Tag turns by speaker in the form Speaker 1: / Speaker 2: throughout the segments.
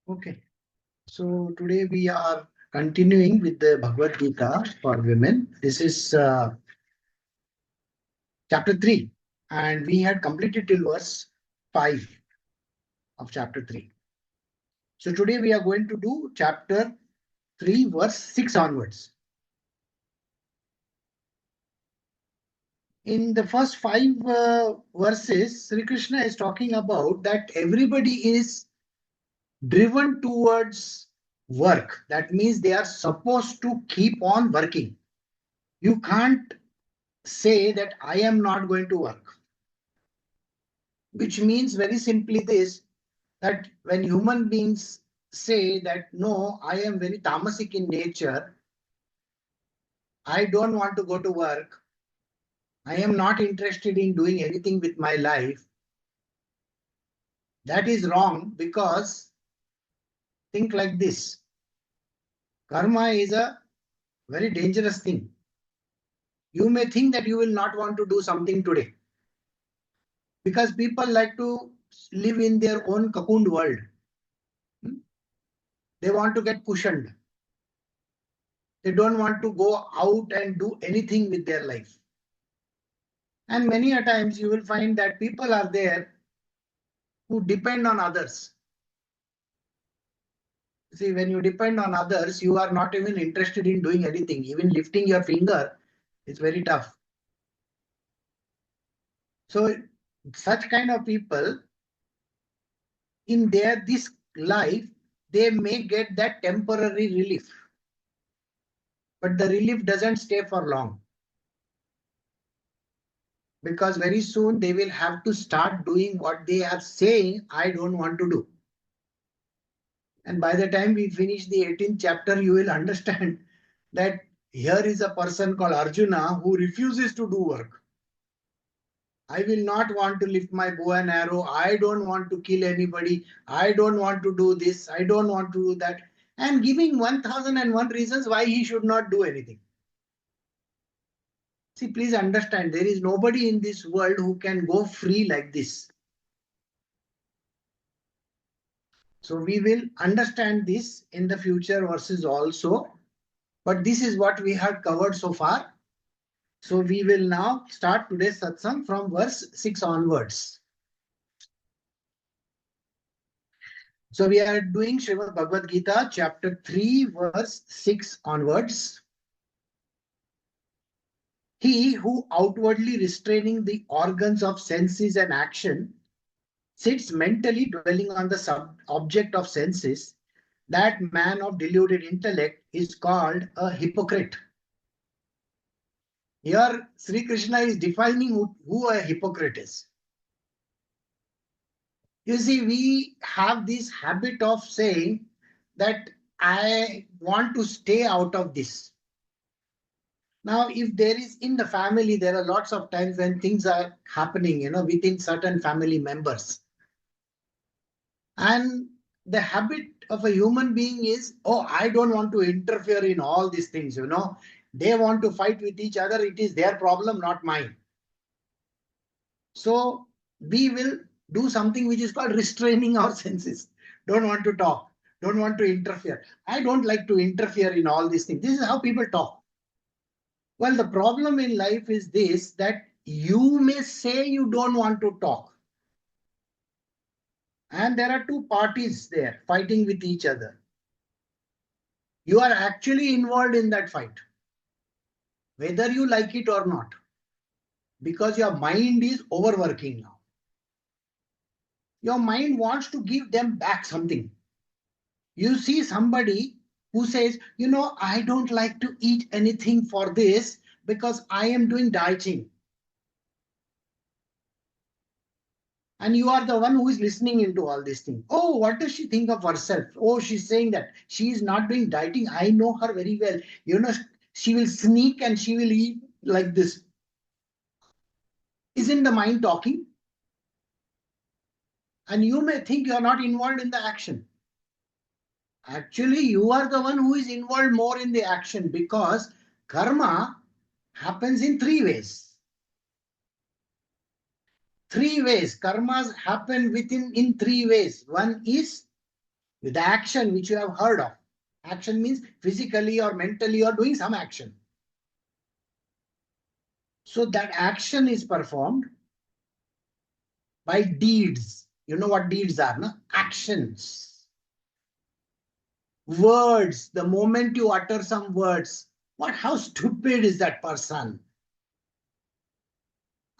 Speaker 1: Okay, so today we are continuing with the Bhagavad Gita for women. This is chapter 3, and we had completed till verse 5 of chapter 3. So today we are going to do chapter 3, verse 6 onwards. In the first 5 verses, Sri Krishna is talking about that everybody is driven towards work. That means they are supposed to keep on working. You can't say that I am not going to work, which means very simply this, that when human beings say that no, I am very tamasic in nature, I don't want to go to work, I am not interested in doing anything with my life, that is wrong. Because think like this, karma is a very dangerous thing. You may think that you will not want to do something today because people like to live in their own cocooned world. They want to get cushioned. They don't want to go out and do anything with their life. And many a times you will find that people are there who depend on others. See, when you depend on others, you are not even interested in doing anything. Even lifting your finger is very tough. So such kind of people, in this life, they may get that temporary relief. But the relief doesn't stay for long. Because very soon they will have to start doing what they are saying, I don't want to do. And by the time we finish the 18th chapter, you will understand that here is a person called Arjuna who refuses to do work. I will not want to lift my bow and arrow. I don't want to kill anybody. I don't want to do this. I don't want to do that. And giving 1001 reasons why he should not do anything. See, please understand, there is nobody in this world who can go free like this. So we will understand this in the future verses also. But this is what we have covered so far. So we will now start today's satsang from verse 6 onwards. So we are doing Srimad Bhagavad Gita chapter 3 verse 6 onwards. He who outwardly restraining the organs of senses and action sits mentally dwelling on the object of senses, that man of deluded intellect is called a hypocrite. Here, Sri Krishna is defining who a hypocrite is. You see, we have this habit of saying that I want to stay out of this. Now, if there is in the family, there are lots of times when things are happening, within certain family members. And the habit of a human being is, oh, I don't want to interfere in all these things, They want to fight with each other. It is their problem, not mine. So we will do something which is called restraining our senses. Don't want to talk. Don't want to interfere. I don't like to interfere in all these things. This is how people talk. Well, the problem in life is this, that you may say you don't want to talk. And there are two parties there fighting with each other. You are actually involved in that fight, whether you like it or not, because your mind is overworking now. Your mind wants to give them back something. You see somebody who says, I don't like to eat anything for this because I am doing dieting. And you are the one who is listening into all these things. Oh, what does she think of herself? Oh, she's saying that she is not doing dieting. I know her very well. She will sneak and she will eat like this. Isn't the mind talking? And you may think you are not involved in the action. Actually, you are the one who is involved more in the action, because karma happens in 3 ways. 3 ways. Karmas happen in 3 ways. One is with the action which you have heard of. Action means physically or mentally or doing some action. So that action is performed by deeds. You know what deeds are, no? Actions. Words. The moment you utter some words, how stupid is that person?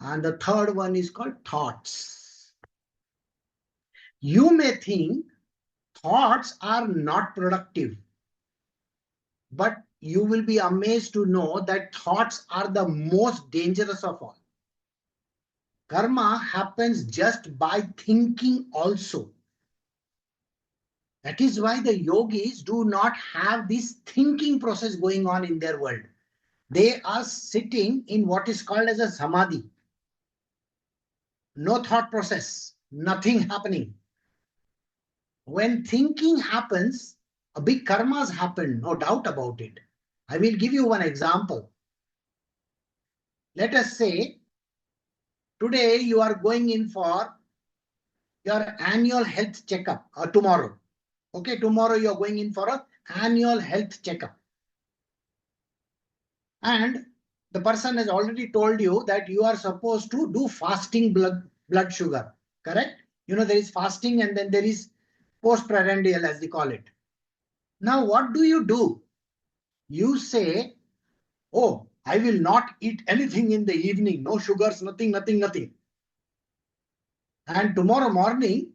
Speaker 1: And the third one is called thoughts. You may think thoughts are not productive, but you will be amazed to know that thoughts are the most dangerous of all. Karma happens just by thinking also. That is why the yogis do not have this thinking process going on in their world. They are sitting in what is called as a samadhi. No thought process, nothing happening. When thinking happens, a big karmas happen, no doubt about it. I will give you one example. Let us say, today you are going in for your annual health checkup, or tomorrow. Okay, tomorrow you are going in for an annual health checkup. And the person has already told you that you are supposed to do fasting blood sugar, correct? You know, there is fasting and then there is postprandial, as they call it. Now, what do? You say, oh, I will not eat anything in the evening, no sugars, nothing. And tomorrow morning,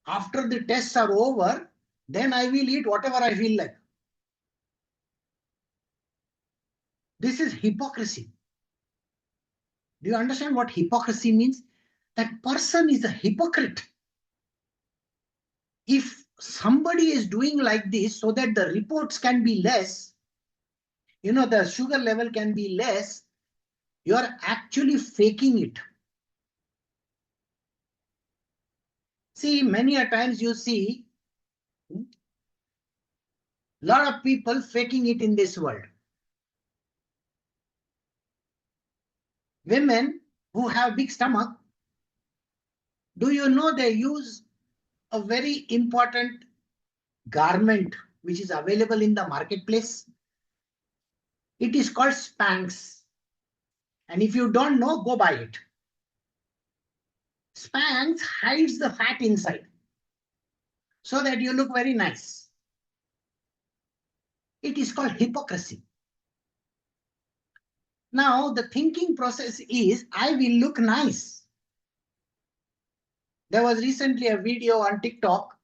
Speaker 1: after the tests are over, then I will eat whatever I feel like. This is hypocrisy. Do you understand what hypocrisy means? That person is a hypocrite. If somebody is doing like this so that the reports can be less, you know, the sugar level can be less, you are actually faking it. See, many a times you see a lot of people faking it in this world. Women who have big stomach, do you know they use a very important garment which is available in the marketplace? It is called Spanx. And if you don't know, go buy it. Spanx hides the fat inside so that you look very nice. It is called hypocrisy. Now, the thinking process is, I will look nice. There was recently a video on TikTok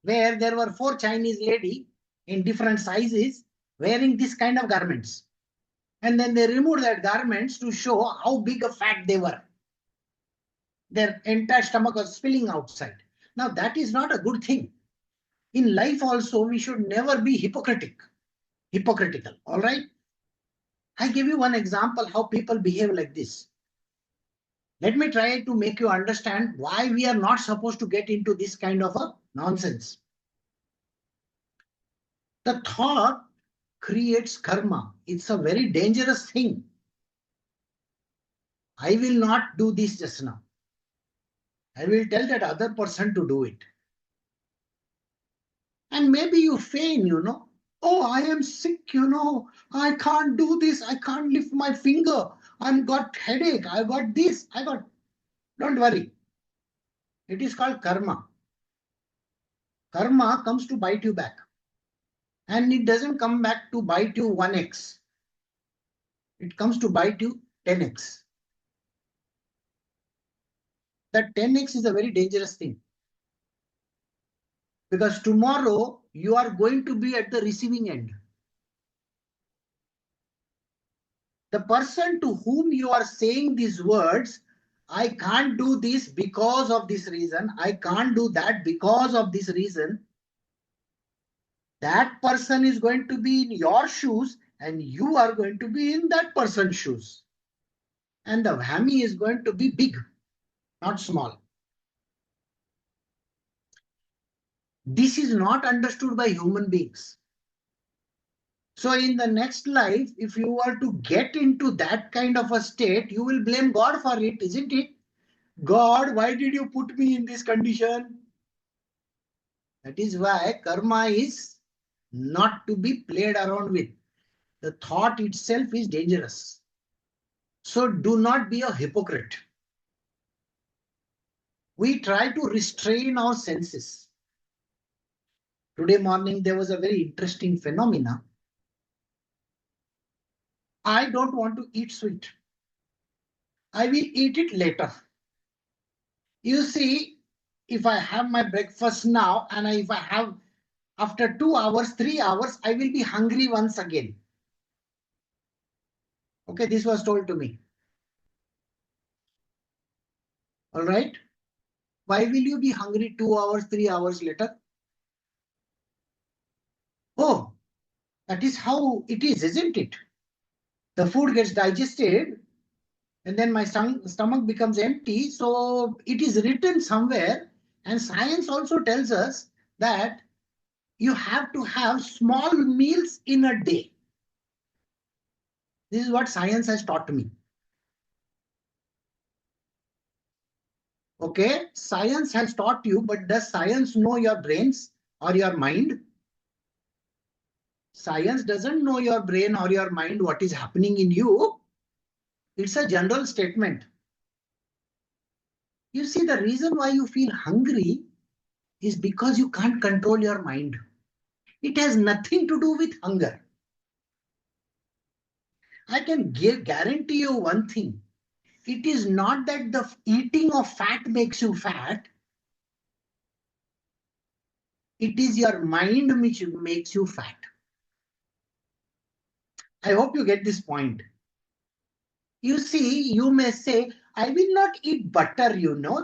Speaker 1: where there were 4 Chinese ladies in different sizes wearing this kind of garments. And then they removed that garments to show how big a fat they were. Their entire stomach was spilling outside. Now, that is not a good thing. In life also, we should never be hypocritical. All right? I give you one example how people behave like this. Let me try to make you understand why we are not supposed to get into this kind of a nonsense. The thought creates karma. It's a very dangerous thing. I will not do this just now. I will tell that other person to do it. And maybe you feign, you know. Oh, I am sick, you know. I can't do this. I can't lift my finger. I've got headache. I got this. Don't worry. It is called karma. Karma comes to bite you back. And it doesn't come back to bite you 1x. It comes to bite you 10x. That 10x is a very dangerous thing. Because tomorrow you are going to be at the receiving end. The person to whom you are saying these words, I can't do this because of this reason, I can't do that because of this reason, that person is going to be in your shoes and you are going to be in that person's shoes. And the whammy is going to be big, not small. This is not understood by human beings. So in the next life, if you are to get into that kind of a state, you will blame God for it, isn't it? God, why did you put me in this condition? That is why karma is not to be played around with. The thought itself is dangerous. So do not be a hypocrite. We try to restrain our senses. Today morning, there was a very interesting phenomena. I don't want to eat sweet. I will eat it later. You see, if I have my breakfast now and if I have after 2 hours, 3 hours, I will be hungry once again. Okay, this was told to me. All right. Why will you be hungry 2 hours, 3 hours later? Oh, that is how it is, isn't it? The food gets digested and then my stomach becomes empty. So it is written somewhere, and science also tells us that you have to have small meals in a day. This is what science has taught me. Okay, science has taught you, but does science know your brains or your mind? Science doesn't know your brain or your mind, what is happening in you. It's a general statement. You see, the reason why you feel hungry is because you can't control your mind. It has nothing to do with hunger. I can guarantee you one thing. It is not that the eating of fat makes you fat. It is your mind which makes you fat. I hope you get this point. You see, you may say, I will not eat butter,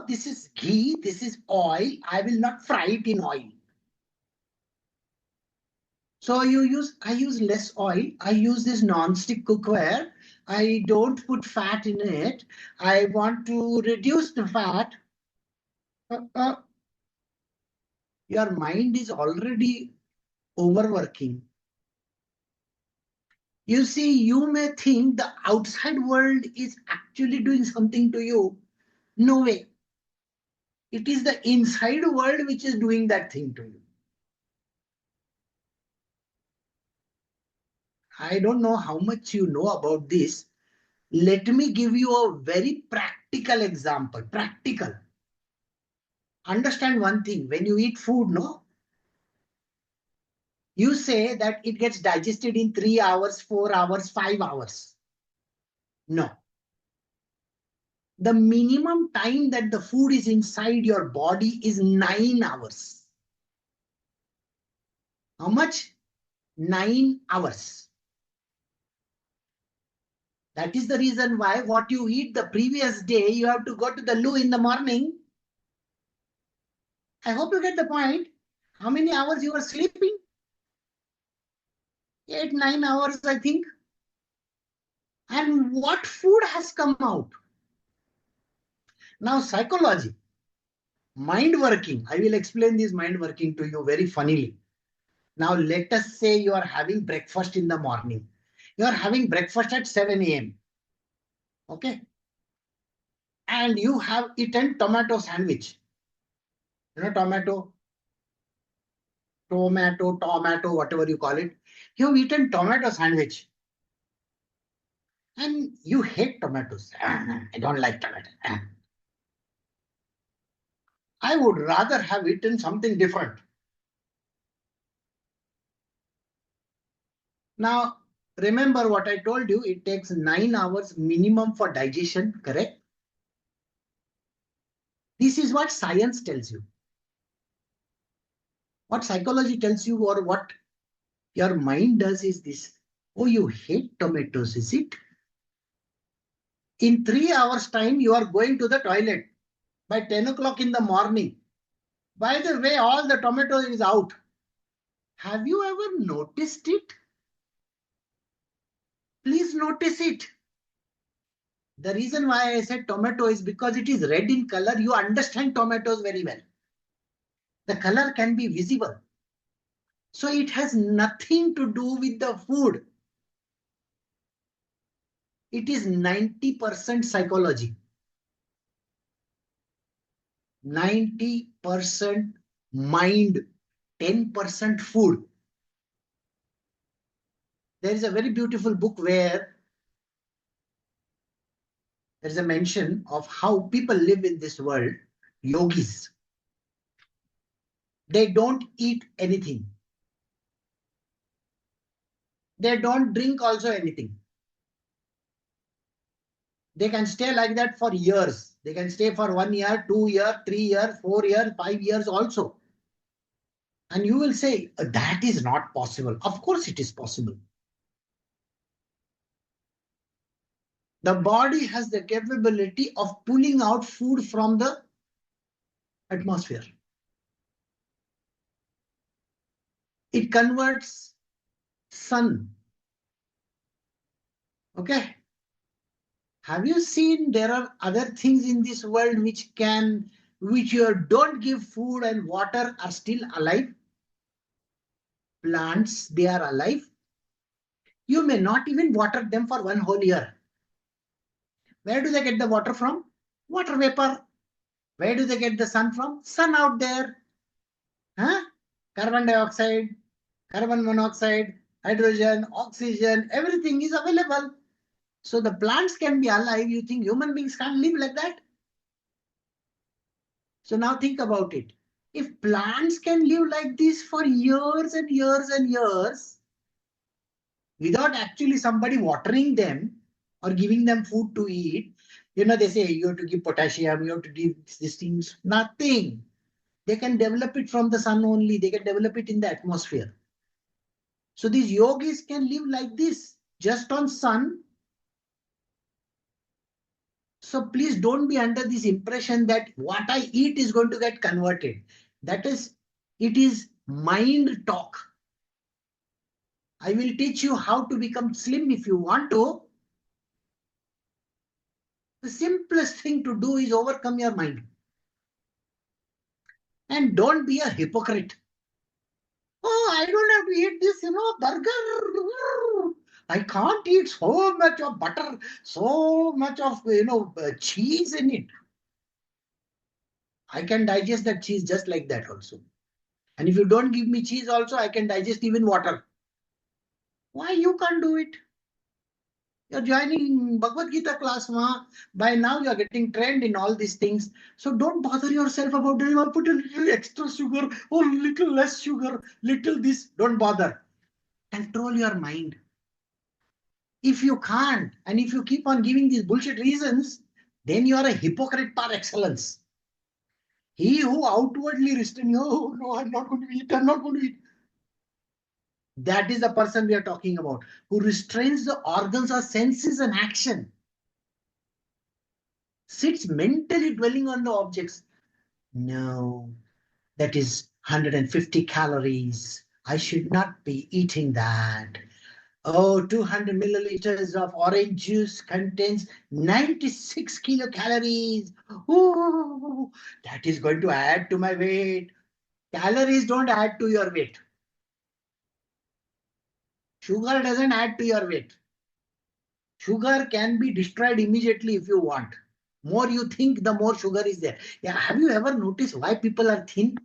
Speaker 1: this is ghee, this is oil. I will not fry it in oil. So I use less oil. I use this non-stick cookware. I don't put fat in it. I want to reduce the fat. Your mind is already overworking. You see, you may think the outside world is actually doing something to you. No way. It is the inside world which is doing that thing to you. I don't know how much you know about this. Let me give you a very practical example. Practical. Understand one thing. When you eat food, you say that it gets digested in 3 hours, 4 hours, 5 hours. No. The minimum time that the food is inside your body is 9 hours. How much? 9 hours. That is the reason why what you eat the previous day, you have to go to the loo in the morning. I hope you get the point. How many hours you are sleeping? 8, 9 hours, I think. And what food has come out? Now, psychology, mind working. I will explain this mind working to you very funnily. Now, let us say you are having breakfast in the morning. You are having breakfast at 7 a.m. Okay. And you have eaten tomato sandwich. Tomato, whatever you call it. You have eaten tomato sandwich. And you hate tomatoes. I don't like tomatoes. I would rather have eaten something different. Now, remember what I told you, it takes 9 hours minimum for digestion, correct? This is what science tells you. What psychology tells you or what your mind does is this. Oh, you hate tomatoes, is it? In 3 hours time, you are going to the toilet by 10 o'clock in the morning. By the way, all the tomato is out. Have you ever noticed it? Please notice it. The reason why I said tomato is because it is red in color. You understand tomatoes very well. The color can be visible. So it has nothing to do with the food. It is 90% psychology. 90% mind. 10% food. There is a very beautiful book where there is a mention of how people live in this world, yogis. They don't eat anything. They don't drink also anything. They can stay like that for years. They can stay for 1 year, 2 years, 3 years, 4 years, 5 years also. And you will say, that is not possible. Of course it is possible. The body has the capability of pulling out food from the atmosphere. It converts sun. Okay. Have you seen there are other things in this world which you don't give food and water are still alive? Plants, they are alive. You may not even water them for 1 whole year. Where do they get the water from? Water vapor. Where do they get the sun from? Sun out there. Huh? Carbon dioxide, carbon monoxide, hydrogen, oxygen, everything is available. So the plants can be alive. You think human beings can't live like that? So now think about it. If plants can live like this for years and years and years, without actually somebody watering them or giving them food to eat, they say you have to give potassium, you have to give these things, nothing. They can develop it from the sun only. They can develop it in the atmosphere. So these yogis can live like this, just on sun. So please don't be under this impression that what I eat is going to get converted. It is mind talk. I will teach you how to become slim if you want to. The simplest thing to do is overcome your mind. And don't be a hypocrite. Oh, I don't have to eat this, burger. I can't eat so much of butter, so much of, cheese in it. I can digest that cheese just like that also. And if you don't give me cheese also, I can digest even water. Why you can't do it? You're joining Bhagavad Gita class, ma. By now you're getting trained in all these things. So don't bother yourself about it. I'll put a little extra sugar, or little less sugar, little this. Don't bother. Control your mind. If you can't, and if you keep on giving these bullshit reasons, then you are a hypocrite par excellence. He who outwardly restrains, oh no, I'm not going to eat, I'm not going to eat. That is the person we are talking about, who restrains the organs or senses and action. Sits mentally dwelling on the objects. No, that is 150 calories. I should not be eating that. Oh, 200 milliliters of orange juice contains 96 kilocalories. Oh, that is going to add to my weight. Calories don't add to your weight. Sugar doesn't add to your weight. Sugar can be destroyed immediately if you want. More you think, the more sugar is there. Yeah, have you ever noticed why people are thin?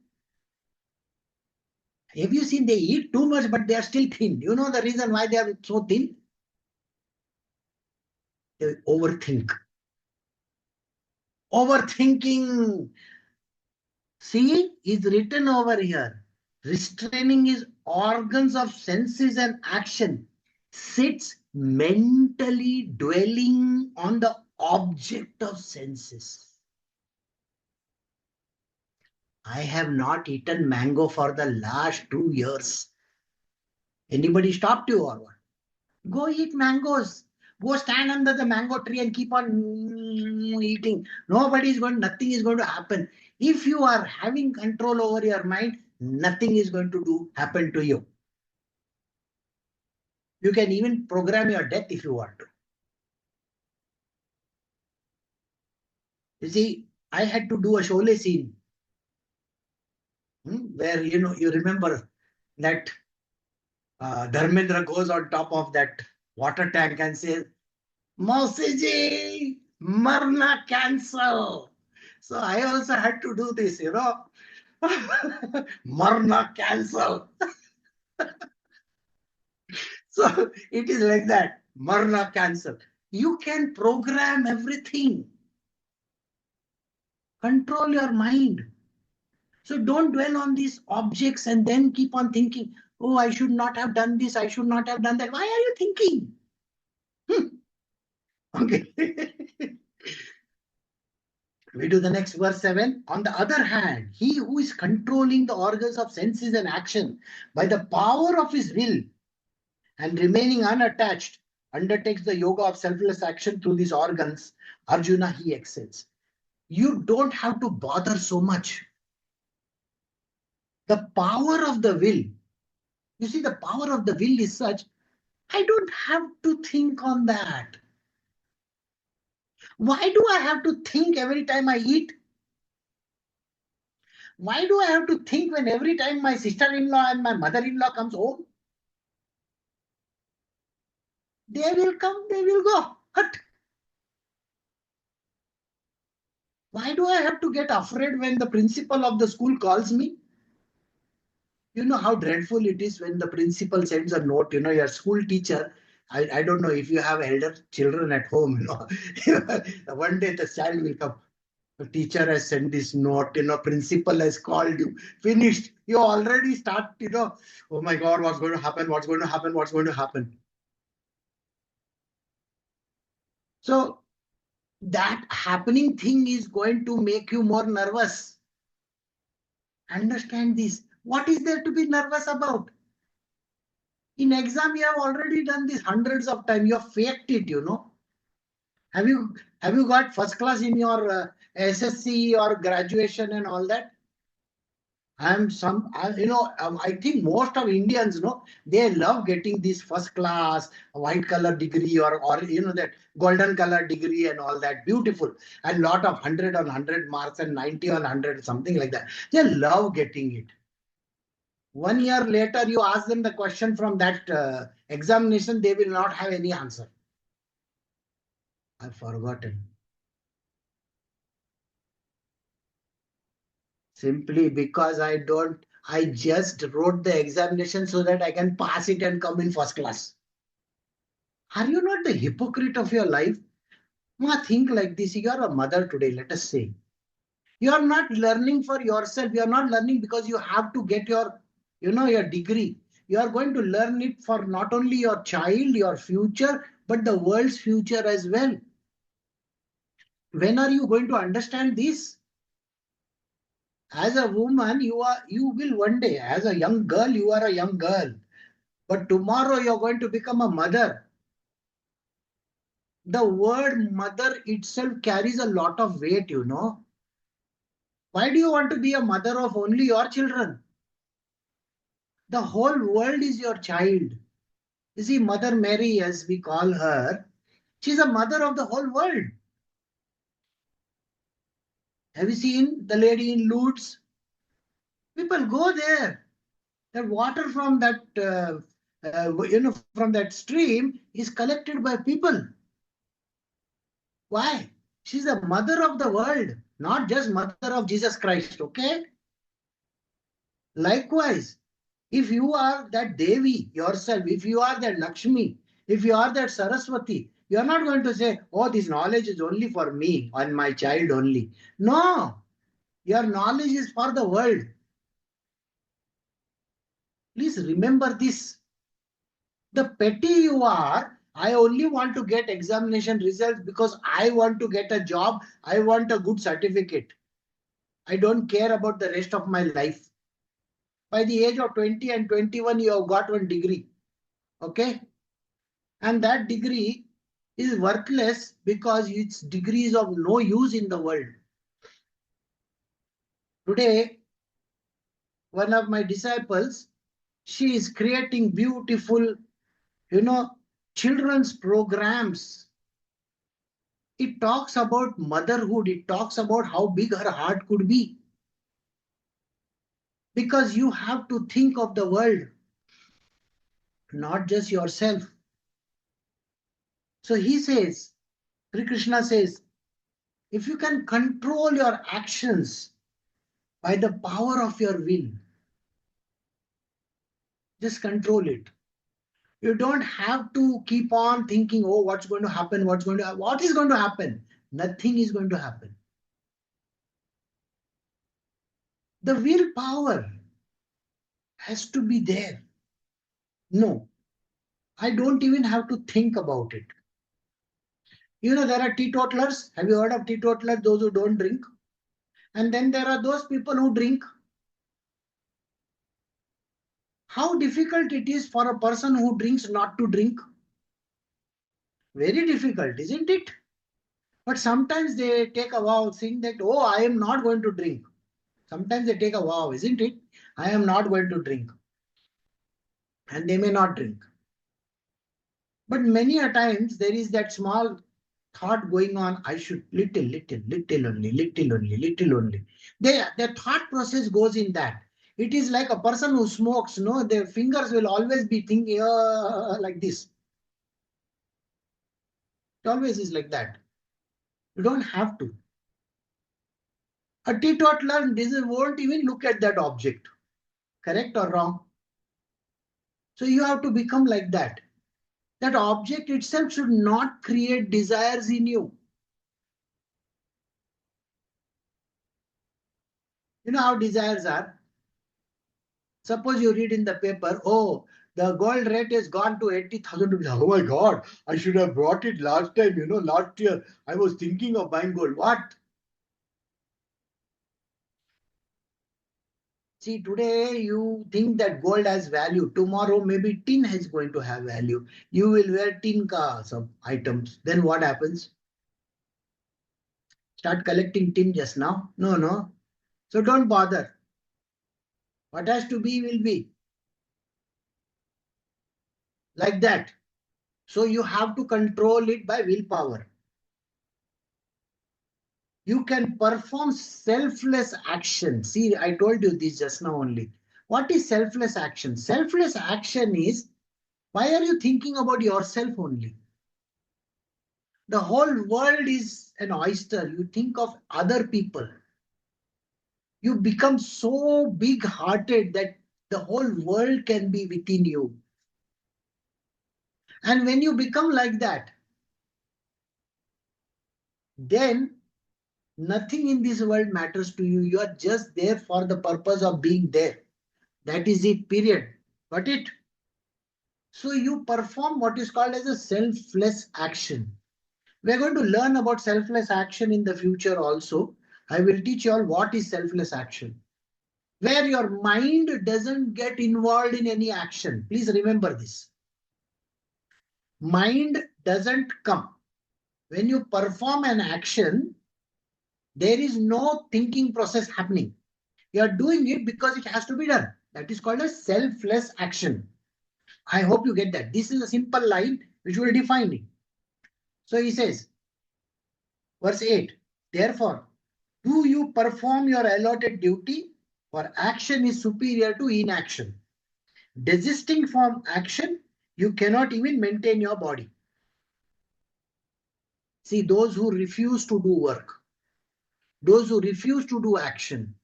Speaker 1: Have you seen they eat too much, but they are still thin? You know the reason why they are so thin? They overthink. Overthinking. See, is written over here. Restraining his organs of senses and action. Sits mentally dwelling on the object of senses. I have not eaten mango for the last 2 years. Anybody stopped you or what? Go eat mangoes. Go stand under the mango tree and keep on eating. Nothing is going to happen. If you are having control over your mind, nothing is going to happen to you. You can even program your death if you want to. You see, I had to do a Sholay scene where, you remember that Dharmendra goes on top of that water tank and says, Mausiji, Marna cancel. So I also had to do this, Marna cancel. So it is like that. Marna cancel. You can program everything. Control your mind. So don't dwell on these objects and then keep on thinking, oh, I should not have done this, I should not have done that. Why are you thinking? Okay. We do the next verse 7. On the other hand, he who is controlling the organs of senses and action by the power of his will and remaining unattached undertakes the yoga of selfless action through these organs. Arjuna, he excels. You don't have to bother so much. The power of the will, you see, the power of the will is such, I don't have to think on that. Why do I have to think every time I eat? Why do I have to think when every time my sister-in-law and my mother-in-law comes home? They will come, they will go. But why do I have to get afraid when the principal of the school calls me? You know how dreadful it is when the principal sends a note, your school teacher. I don't know if you have elder children at home, One day the child will come. The teacher has sent this note, principal has called you. Finished. You already start, oh my God, what's going to happen? What's going to happen? What's going to happen? So that happening thing is going to make you more nervous. Understand this. What is there to be nervous about? In exam, you have already done this hundreds of times. You have faked it, Have you got first class in your SSC or graduation and all that? I think most of Indians, they love getting this first class, white color degree or that golden color degree and all that. Beautiful. And lot of 100 on 100 marks and 90 on 100, something like that. They love getting it. 1 year later, you ask them the question from that examination, they will not have any answer. I've forgotten. Simply because I just wrote the examination so that I can pass it and come in first class. Are you not the hypocrite of your life? Think like this. You are a mother today, let us say. You are not learning for yourself. You are not learning because you have to get your degree. You are going to learn it for not only your child, your future, but the world's future as well. When are you going to understand this? As a woman, you will one day, as a young girl, you are a young girl. But tomorrow you're going to become a mother. The word mother itself carries a lot of weight, Why do you want to be a mother of only your children? The whole world is your child. You see, Mother Mary, as we call her, she's a mother of the whole world. Have you seen the lady in Lourdes? People go there. The water from that, from that stream is collected by people. Why? She's the mother of the world, not just mother of Jesus Christ, okay? Likewise, if you are that Devi yourself, if you are that Lakshmi, if you are that Saraswati, you are not going to say, oh, this knowledge is only for me and my child only. No, your knowledge is for the world. Please remember this. The petty you are, I only want to get examination results because I want to get a job. I want a good certificate. I don't care about the rest of my life. By the age of 20 and 21, you have got one degree. Okay? And that degree is worthless because its degree is of no use in the world. Today, one of my disciples, she is creating beautiful, children's programs. It talks about motherhood. It talks about how big her heart could be. Because you have to think of the world, not just yourself. So he says, Sri Krishna says, if you can control your actions by the power of your will. Just control it. You don't have to keep on thinking, oh, what's going to happen? What is going to happen? Nothing is going to happen. The willpower has to be there. No, I don't even have to think about it. You know, there are teetotalers. Have you heard of teetotalers? Those who don't drink. And then there are those people who drink. How difficult it is for a person who drinks not to drink. Very difficult, isn't it? But sometimes they take a vow saying that, oh, I am not going to drink. Sometimes they take a vow, isn't it? I am not going to drink. And they may not drink. But many a times there is that small thought going on, I should little only. Their thought process goes in that. It is like a person who smokes, no, their fingers will always be thinking like this. It always is like that. You don't have to. A teetotaler won't even look at that object. Correct or wrong? So you have to become like that. That object itself should not create desires in you. You know how desires are? Suppose you read in the paper, oh, the gold rate has gone to 80,000 rupees. Oh my God, I should have brought it last time. Last year I was thinking of buying gold. What? See, today you think that gold has value. Tomorrow maybe tin is going to have value. You will wear tin cars of items. Then what happens? Start collecting tin just now? No. So don't bother. What has to be will be. Like that. So you have to control it by willpower. You can perform selfless action. See, I told you this just now only. What is selfless action? Selfless action is, why are you thinking about yourself only? The whole world is an oyster. You think of other people. You become so big-hearted that the whole world can be within you. And when you become like that, then nothing in this world matters to you. You are just there for the purpose of being there. That is it, period. Got it? So you perform what is called as a selfless action. We're going to learn about selfless action in the future also. I will teach you all what is selfless action. Where your mind doesn't get involved in any action. Please remember this. Mind doesn't come. When you perform an action, there is no thinking process happening. You are doing it because it has to be done. That is called a selfless action. I hope you get that. This is a simple line which will define it. So he says, verse 8, therefore, do you perform your allotted duty? For action is superior to inaction. Desisting from action, you cannot even maintain your body. See, those who refuse to do work, those who refuse to do action,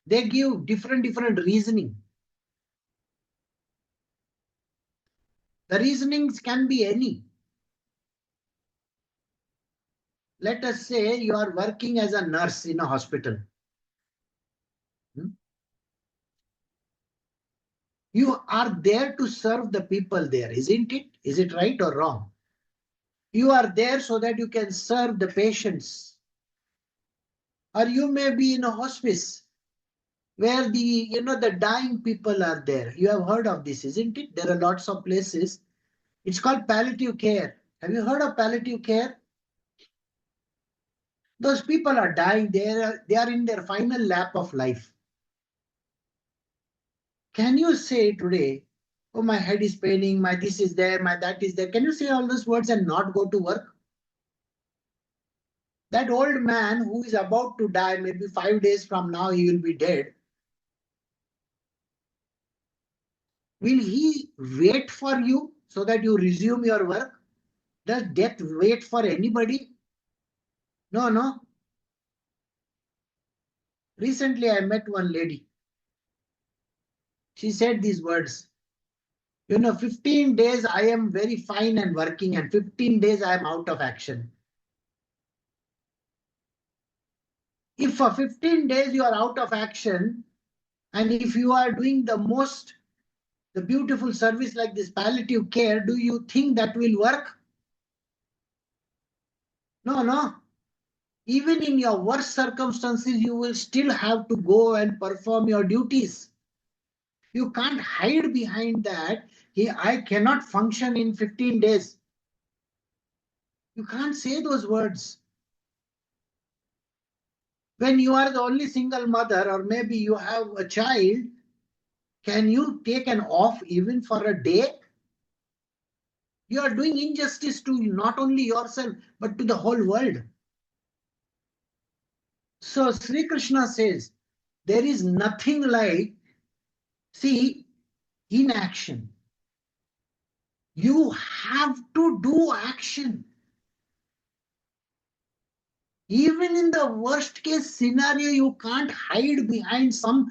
Speaker 1: they give different reasoning. The reasonings can be any. Let us say you are working as a nurse in a hospital. You are there to serve the people there, isn't it? Is it right or wrong? You are there so that you can serve the patients. Or you may be in a hospice where the dying people are there. You have heard of this, isn't it? There are lots of places. It's called palliative care. Have you heard of palliative care? Those people are dying. They are in their final lap of life. Can you say today, oh, my head is paining, my this is there, my that is there. Can you say all those words and not go to work? That old man who is about to die, maybe 5 days from now, he will be dead. Will he wait for you so that you resume your work? Does death wait for anybody? No. Recently, I met one lady. She said these words. 15 days I am very fine and working, and 15 days I am out of action. If for 15 days you are out of action, and if you are doing the beautiful service like this palliative care, do you think that will work? No, no. Even in your worst circumstances, you will still have to go and perform your duties. You can't hide behind that. I cannot function in 15 days. You can't say those words. When you are the only single mother, or maybe you have a child, can you take an off even for a day? You are doing injustice to not only yourself, but to the whole world. So Sri Krishna says, there is nothing like, see, inaction. You have to do action. Even in the worst case scenario, you can't hide behind some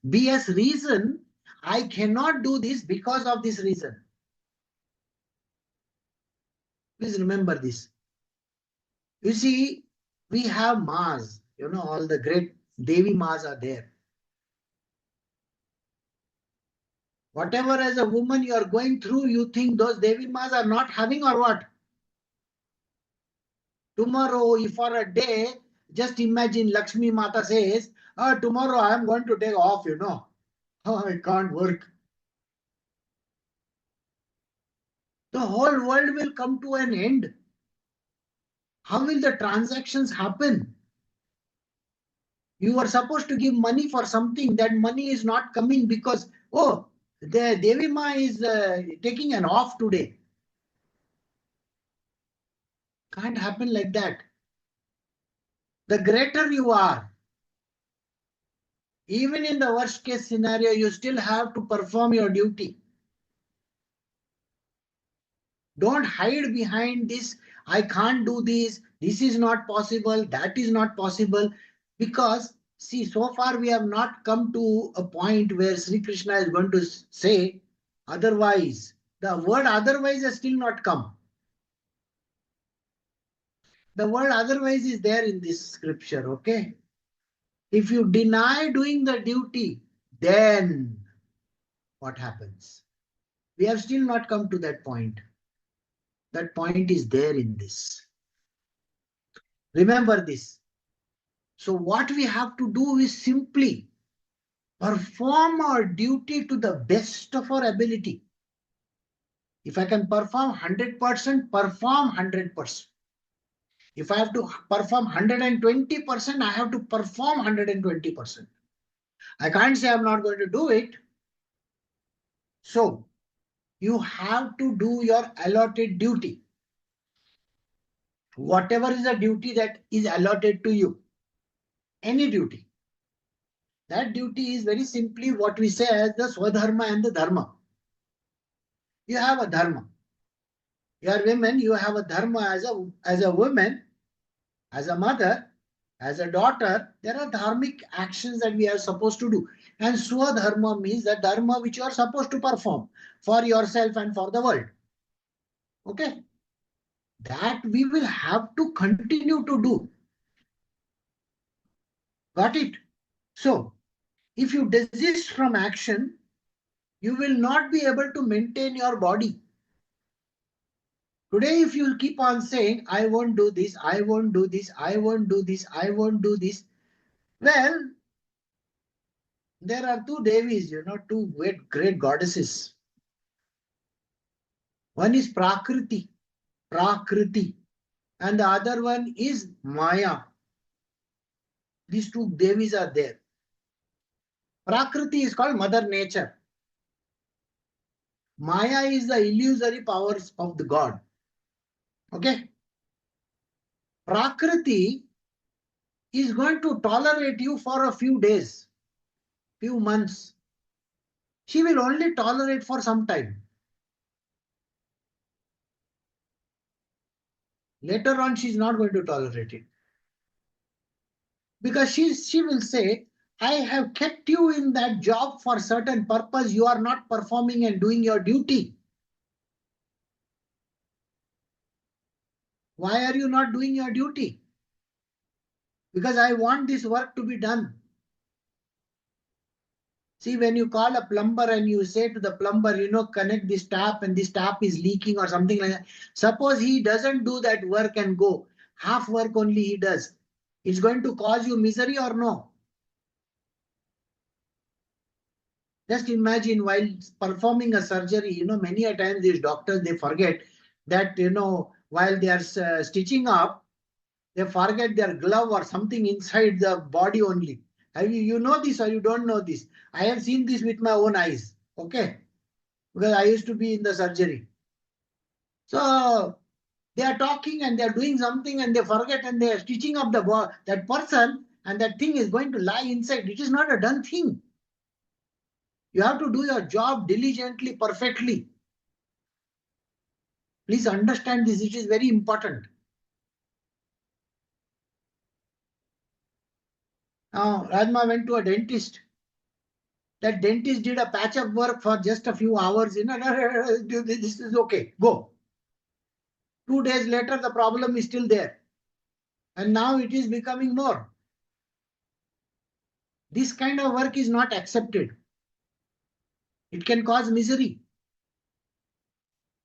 Speaker 1: BS reason. I cannot do this because of this reason. Please remember this. You see, we have Mars, all the great Devi Mars are there. Whatever as a woman you are going through, you think those Devi Mars are not having, or what? Tomorrow, if for a day, just imagine Lakshmi Mata says, oh, tomorrow I am going to take off, Oh, I can't work. The whole world will come to an end. How will the transactions happen? You are supposed to give money for something, that money is not coming because, oh, the Devi Ma is taking an off today. Can't happen like that. The greater you are, even in the worst case scenario, you still have to perform your duty. Don't hide behind this. I can't do this. This is not possible. That is not possible. Because, see, so far we have not come to a point where Sri Krishna is going to say otherwise. The word otherwise has still not come. The word otherwise is there in this scripture, okay? If you deny doing the duty, then what happens? We have still not come to that point. That point is there in this. Remember this. So what we have to do is simply perform our duty to the best of our ability. If I can perform 100%, perform 100%. If I have to perform 120%, I have to perform 120%. I can't say I'm not going to do it. So you have to do your allotted duty. Whatever is the duty that is allotted to you, any duty. That duty is very simply what we say as the swadharma and the dharma. You have a dharma. You are women, you have a dharma as a woman, as a mother, as a daughter. There are dharmic actions that we are supposed to do. And swadharma means the dharma which you are supposed to perform for yourself and for the world. Okay? That we will have to continue to do. Got it? So, if you desist from action, you will not be able to maintain your body. Today, if you keep on saying, I won't do this, I won't do this, I won't do this, I won't do this, well, there are two Devis, two great goddesses. One is Prakriti, and the other one is Maya. These two Devis are there. Prakriti is called Mother Nature. Maya is the illusory powers of the God. Okay? Prakriti is going to tolerate you for a few days, few months. She will only tolerate for some time. Later on, she's not going to tolerate it. Because she will say, I have kept you in that job for certain purpose. You are not performing and doing your duty. Why are you not doing your duty? Because I want this work to be done. See, when you call a plumber and you say to the plumber, connect this tap and this tap is leaking or something like that. Suppose he doesn't do that work and go. Half work only he does. It's going to cause you misery or no? Just imagine while performing a surgery, many a times these doctors, they forget that, while they are stitching up, they forget their glove or something inside the body only. Have you know this or you don't know this? I have seen this with my own eyes. Okay. Because I used to be in the surgery. So they are talking and they are doing something and they forget and they are stitching up that person and that thing is going to lie inside. It is not a done thing. You have to do your job diligently, perfectly. Please understand this. It is very important. Now, Rajma went to a dentist. That dentist did a patch up work for just a few hours. This is okay. Go. 2 days later, the problem is still there. And now it is becoming more. This kind of work is not accepted. It can cause misery.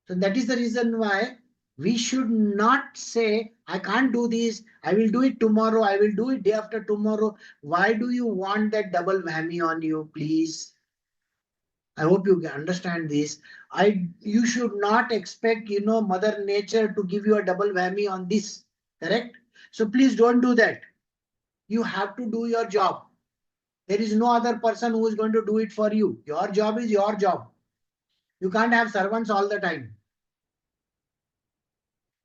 Speaker 1: So that is the reason why we should not say, I can't do this. I will do it tomorrow. I will do it day after tomorrow. Why do you want that double whammy on you, please? I hope you understand this. You should not expect, Mother Nature to give you a double whammy on this. Correct? So please don't do that. You have to do your job. There is no other person who is going to do it for you. Your job is your job. You can't have servants all the time.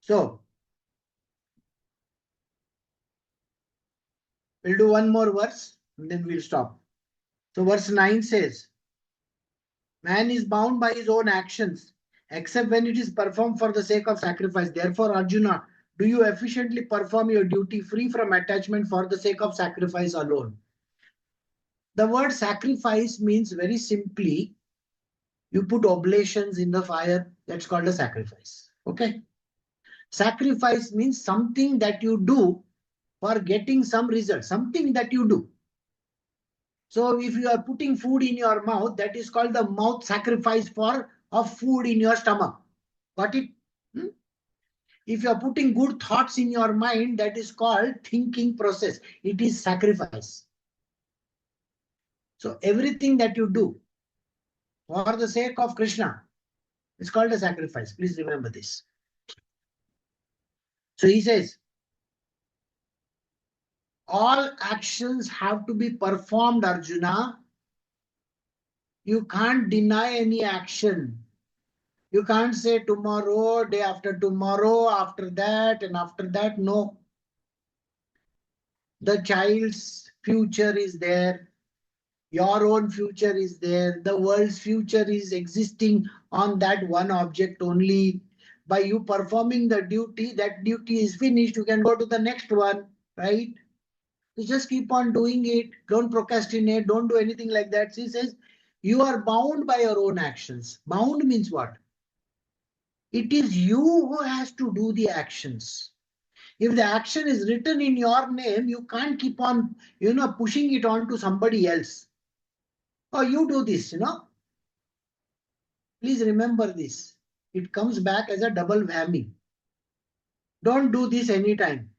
Speaker 1: So, we'll do one more verse and then we'll stop. So verse 9 says, man is bound by his own actions, except when it is performed for the sake of sacrifice. Therefore, Arjuna, do you efficiently perform your duty free from attachment for the sake of sacrifice alone? The word sacrifice means very simply, you put oblations in the fire. That's called a sacrifice. Okay. Sacrifice means something that you do for getting some result, something that you do. So if you are putting food in your mouth, that is called the mouth sacrifice of food in your stomach. Got it? If you are putting good thoughts in your mind, that is called thinking process. It is sacrifice. So everything that you do for the sake of Krishna is called a sacrifice. Please remember this. So he says, all actions have to be performed, Arjuna. You can't deny any action. You can't say tomorrow, day after tomorrow, after that, and after that. No. The child's future is there. Your own future is there. The world's future is existing on that one object only. By you performing the duty, that duty is finished. You can go to the next one, right? You just keep on doing it. Don't procrastinate. Don't do anything like that. She says, you are bound by your own actions. Bound means what? It is you who has to do the actions. If the action is written in your name, you can't keep on, pushing it on to somebody else. Oh, you do this, Please remember this. It comes back as a double whammy. Don't do this anytime.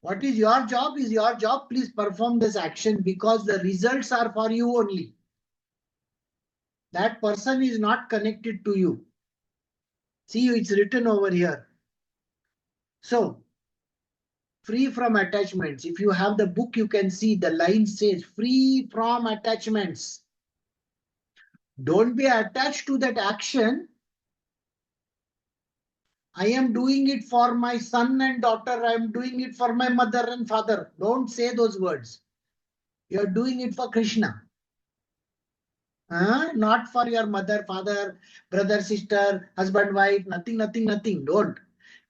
Speaker 1: What is your job is your job. Please perform this action because the results are for you only. That person is not connected to you. See, it's written over here. So, free from attachments. If you have the book, you can see the line says free from attachments. Don't be attached to that action. I am doing it for my son and daughter. I am doing it for my mother and father. Don't say those words. You are doing it for Krishna. Not for your mother, father, brother, sister, husband, wife, nothing. Don't.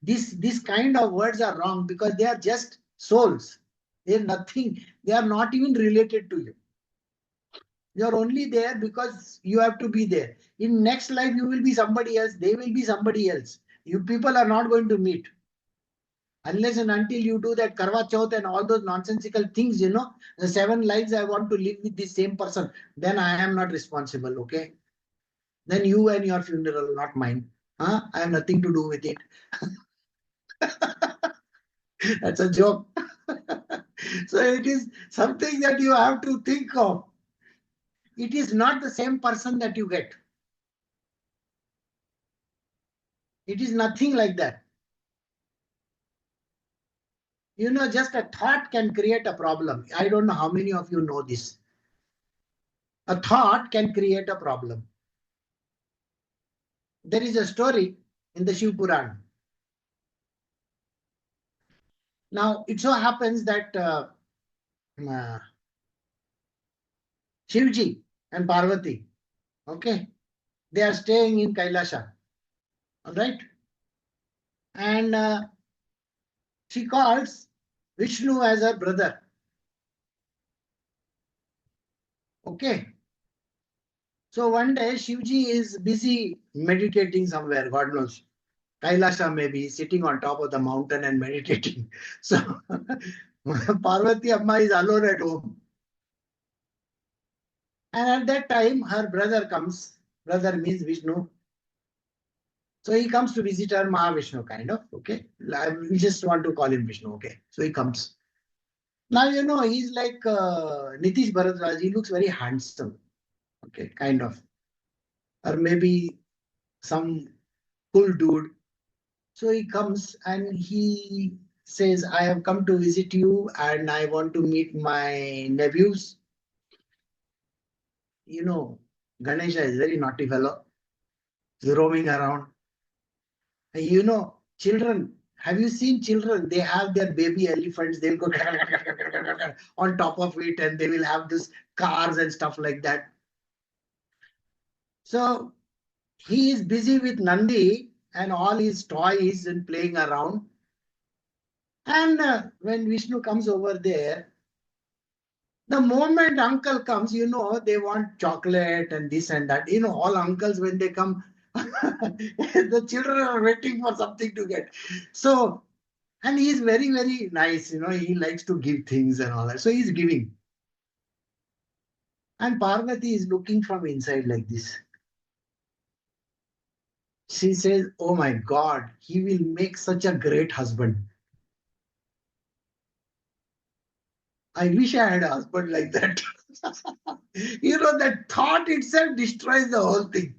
Speaker 1: This kind of words are wrong because they are just souls. They are nothing. They are not even related to you. You are only there because you have to be there. In next life, you will be somebody else. They will be somebody else. You people are not going to meet. Unless and until you do that Karwa Chauth and all those nonsensical things, the 7 lives I want to live with this same person, then I am not responsible, okay? Then you and your funeral, not mine. Huh? I have nothing to do with it. That's a joke. So it is something that you have to think of. It is not the same person that you get. It is nothing like that. Just a thought can create a problem. I don't know how many of you know this. A thought can create a problem. There is a story in the Shiv Puran. Now, it so happens that uh, Shivji and Parvati, okay, they are staying in Kailasha, all right? And she calls Vishnu as her brother, okay? So one day Shivji is busy meditating somewhere, God knows. Kailasha maybe, sitting on top of the mountain and meditating. So Parvati Amma is alone at home. And at that time, her brother comes. Brother means Vishnu. So he comes to visit her, Mahavishnu kind of, okay? We just want to call him Vishnu, okay? So he comes. Now, he's like Nitish Bharadwaj. He looks very handsome, okay, kind of. Or maybe some cool dude. So he comes and he says, I have come to visit you and I want to meet my nephews. Ganesha is a very naughty fellow. He's roaming around. Children, have you seen children? They have their baby elephants. They'll go on top of it and they will have this cars and stuff like that. So he is busy with Nandi and all his toys and playing around. And when Vishnu comes over there, the moment uncle comes, they want chocolate and this and that. All uncles, when they come, the children are waiting for something to get. So, and he is very, very nice. He likes to give things and all that. So he's giving. And Parvati is looking from inside like this. She says, oh my God, he will make such a great husband. I wish I had a husband like that. That thought itself destroys the whole thing.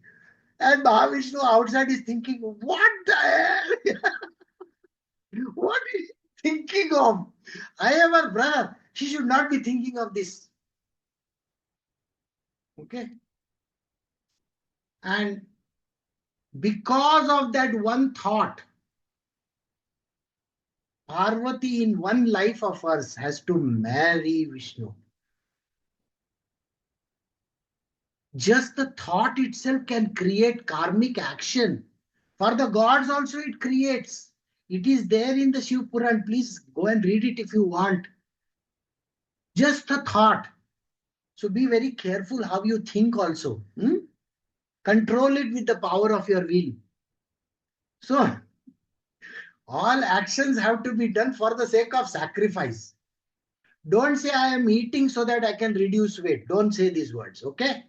Speaker 1: And Mahavishnu outside is thinking, what the hell? What is he thinking of? I am her brother. She should not be thinking of this. Okay? And because of that one thought, Parvati in one life of hers has to marry Vishnu. Just the thought itself can create karmic action. For the gods also it creates. It is there in the Shiv Puran. Please go and read it if you want. Just the thought. So be very careful how you think also. Control it with the power of your will. So all actions have to be done for the sake of sacrifice. Don't say I am eating so that I can reduce weight. Don't say these words, okay?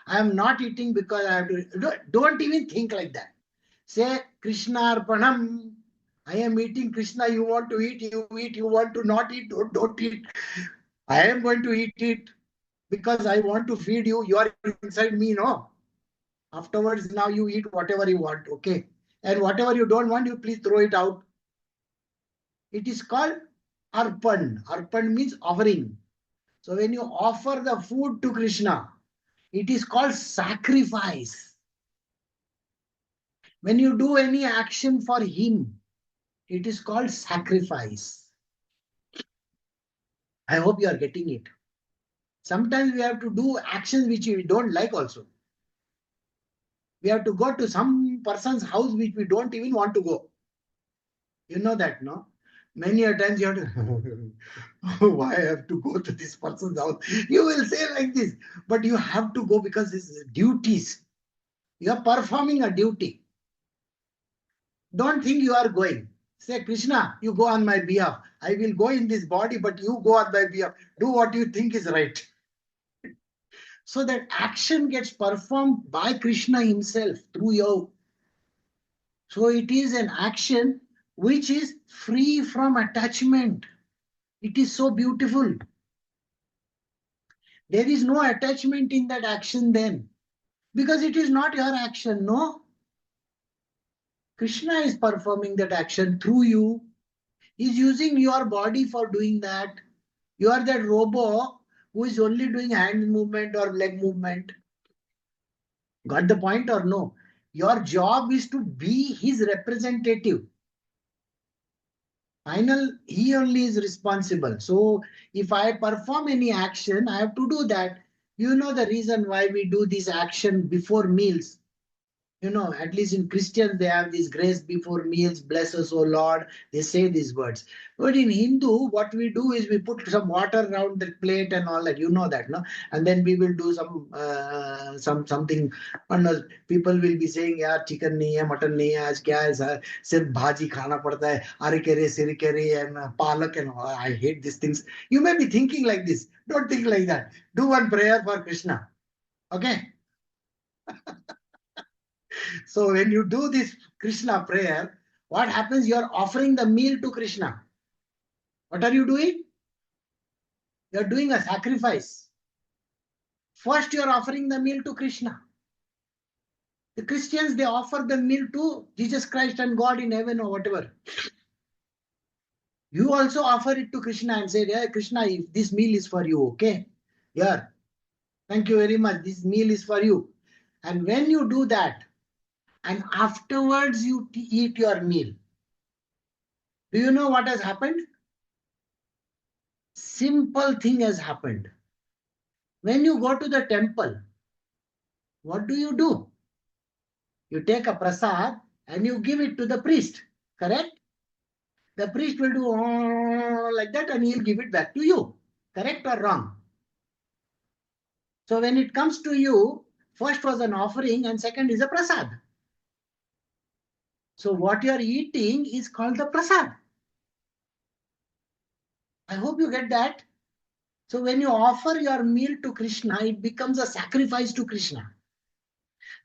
Speaker 1: I am not eating because I have to. Don't even think like that. Say Krishna Arpanam. I am eating Krishna. You want to eat, you eat. You want to not eat, don't eat. I am going to eat it because I want to feed you. You are inside me, no? Afterwards, now you eat whatever you want, okay? And whatever you don't want, you please throw it out. It is called Arpan. Arpan means offering. So when you offer the food to Krishna, it is called sacrifice. When you do any action for him, it is called sacrifice. I hope you are getting it. Sometimes we have to do actions which we don't like also. We have to go to some person's house which we don't even want to go. You know that, no? Many a times you have to, why I have to go to this person's house? You will say like this, but you have to go because this is duties. You are performing a duty. Don't think you are going. Say, Krishna, you go on my behalf. I will go in this body, but you go on my behalf. Do what you think is right. So that action gets performed by Krishna himself through you. So it is an action which is free from attachment. It is so beautiful. There is no attachment in that action then. Because it is not your action, no. Krishna is performing that action through you. He is using your body for doing that. You are that robot who is only doing hand movement or leg movement. Got the point or no? Your job is to be his representative. He only is responsible. So if I perform any action, I have to do that. You know the reason why we do this action before meals. At least in Christians, they have this grace before meals, bless us, O Lord. They say these words. But in Hindu, what we do is we put some water around the plate and all that. You know that, no? And then we will do something. And people will be saying, "Yeah, chicken nahi hai, mutton nahi hai, aaj kya hai, sir? Sirf bhaji khana padta hai, are kere, sir kere, and palak and all. I hate these things." You may be thinking like this. Don't think like that. Do one prayer for Krishna. Okay? So when you do this Krishna prayer, what happens? You are offering the meal to Krishna. What are you doing? You are doing a sacrifice. First, you are offering the meal to Krishna. The Christians, they offer the meal to Jesus Christ and God in heaven or whatever. You also offer it to Krishna and say, "Hey, Krishna, if this meal is for you, okay? Here, thank you very much. This meal is for you." And when you do that, and afterwards you eat your meal, do you know what has happened? Simple thing has happened. When you go to the temple, what do? You take a prasad and you give it to the priest, correct? The priest will do like that and he'll give it back to you, correct or wrong? So when it comes to you, first was an offering and second is a prasad. So what you are eating is called the prasad. I hope you get that. So when you offer your meal to Krishna, it becomes a sacrifice to Krishna.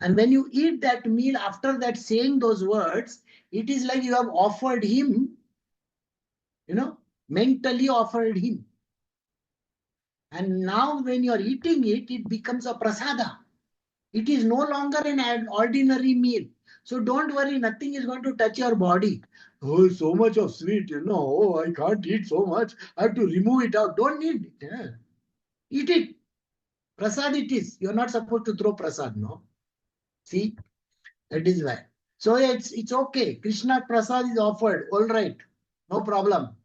Speaker 1: And when you eat that meal after that saying those words, it is like you have offered him, mentally offered him. And now when you are eating it, it becomes a prasada. It is no longer an ordinary meal. So don't worry, nothing is going to touch your body. Oh, so much of sweet, Oh, I can't eat so much. I have to remove it out. Don't need it. Yeah. Eat it. Prasad it is. You're not supposed to throw prasad, no? See? That is why. So it's okay. Krishna Prasad is offered. All right. No problem.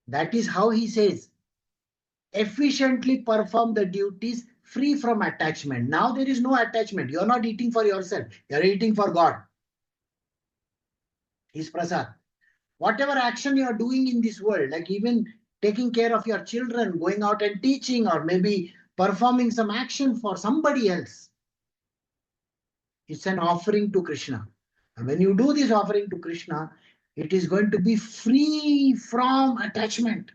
Speaker 1: That is how he says. Efficiently perform the duties free from attachment. Now there is no attachment. You're not eating for yourself. You're eating for God. His Prasad. Whatever action you are doing in this world, like even taking care of your children, going out and teaching, or maybe performing some action for somebody else, it's an offering to Krishna. And when you do this offering to Krishna, it is going to be free from attachment.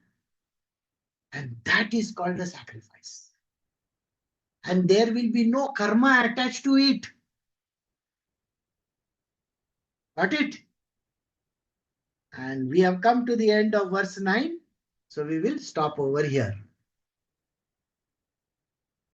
Speaker 1: And that is called a sacrifice. And there will be no karma attached to it. Got it? And we have come to the end of verse 9. So we will stop over here.